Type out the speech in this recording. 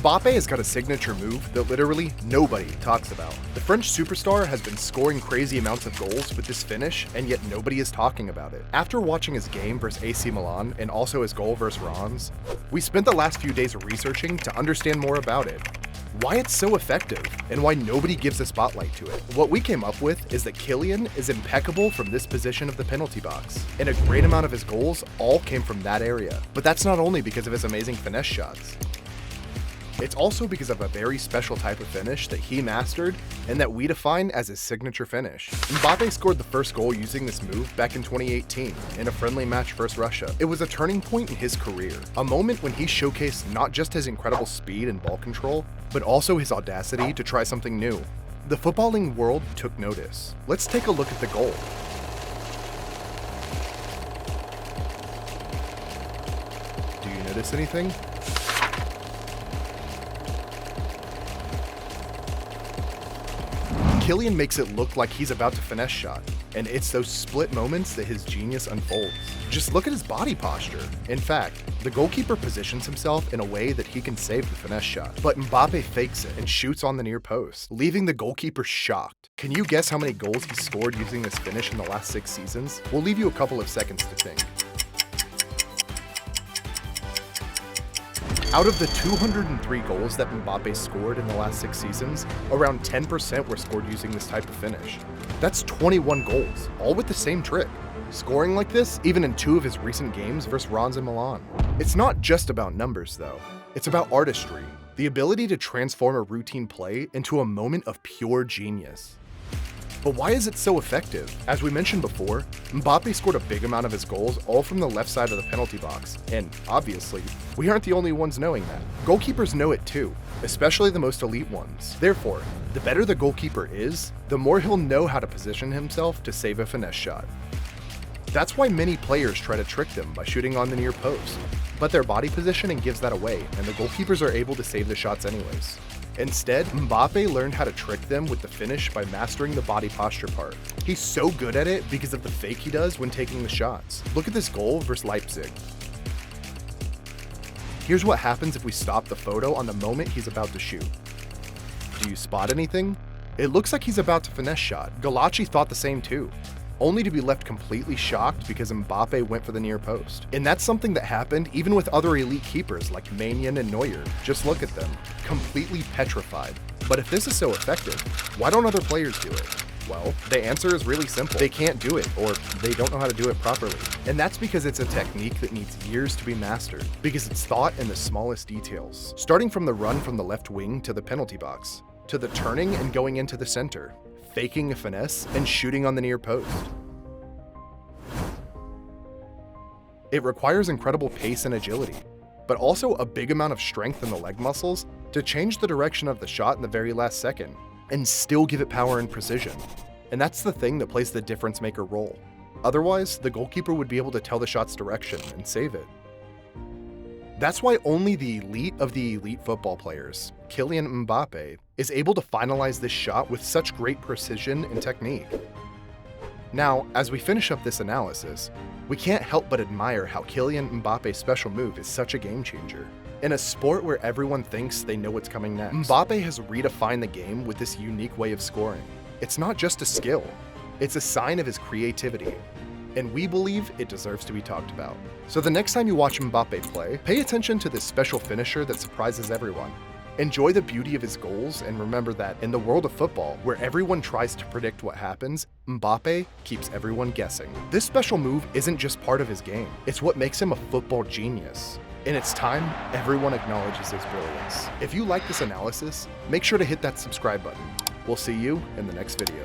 Mbappe has got a signature move that literally nobody talks about. The French superstar has been scoring crazy amounts of goals with this finish, and yet nobody is talking about it. After watching his game versus AC Milan and also his goal versus Rennes, we spent the last few days researching to understand more about it, why it's so effective, and why nobody gives a spotlight to it. What we came up with is that Kylian is impeccable from this position of the penalty box, and a great amount of his goals all came from that area. But that's not only because of his amazing finesse shots. It's also because of a very special type of finish that he mastered and that we define as his signature finish. Mbappe scored the first goal using this move back in 2018 in a friendly match versus Russia. It was a turning point in his career, a moment when he showcased not just his incredible speed and ball control, but also his audacity to try something new. The footballing world took notice. Let's take a look at the goal. Do you notice anything? Kylian makes it look like he's about to finesse shot, and it's those split moments that his genius unfolds. Just look at his body posture. In fact, the goalkeeper positions himself in a way that he can save the finesse shot, but Mbappe fakes it and shoots on the near post, leaving the goalkeeper shocked. Can you guess how many goals he scored using this finish in the last 6 seasons? We'll leave you a couple of seconds to think. Out of the 203 goals that Mbappe scored in the last 6 seasons, around 10% were scored using this type of finish. That's 21 goals, all with the same trick. Scoring like this, even in 2 of his recent games versus Rennes and Milan. It's not just about numbers though, it's about artistry, the ability to transform a routine play into a moment of pure genius. But why is it so effective? As we mentioned before, Mbappe scored a big amount of his goals all from the left side of the penalty box, and obviously, we aren't the only ones knowing that. Goalkeepers know it too, especially the most elite ones. Therefore, the better the goalkeeper is, the more he'll know how to position himself to save a finesse shot. That's why many players try to trick them by shooting on the near post, but their body positioning gives that away, and the goalkeepers are able to save the shots anyways. Instead, Mbappe learned how to trick them with the finish by mastering the body posture part. He's so good at it because of the fake he does when taking the shots. Look at this goal versus Leipzig. Here's what happens if we stop the photo on the moment he's about to shoot. Do you spot anything? It looks like he's about to finesse shot. Galachi thought the same too, only to be left completely shocked because Mbappe went for the near post. And that's something that happened even with other elite keepers like Maignan and Neuer. Just look at them, completely petrified. But if this is so effective, why don't other players do it? Well, the answer is really simple. They can't do it, or they don't know how to do it properly. And that's because it's a technique that needs years to be mastered, because it's thought in the smallest details. Starting from the run from the left wing to the penalty box, to the turning and going into the center, faking a finesse, and shooting on the near post. It requires incredible pace and agility, but also a big amount of strength in the leg muscles to change the direction of the shot in the very last second, and still give it power and precision. And that's the thing that plays the difference maker role. Otherwise, the goalkeeper would be able to tell the shot's direction and save it. That's why only the elite of the elite football players, Kylian Mbappe, is able to finalize this shot with such great precision and technique. Now, as we finish up this analysis, we can't help but admire how Kylian Mbappe's special move is such a game changer. In a sport where everyone thinks they know what's coming next, Mbappe has redefined the game with this unique way of scoring. It's not just a skill, it's a sign of his creativity, and we believe it deserves to be talked about. So the next time you watch Mbappe play, pay attention to this special finisher that surprises everyone. Enjoy the beauty of his goals, and remember that in the world of football, where everyone tries to predict what happens, Mbappe keeps everyone guessing. This special move isn't just part of his game, it's what makes him a football genius. And it's time everyone acknowledges his brilliance. If you like this analysis, make sure to hit that subscribe button. We'll see you in the next video.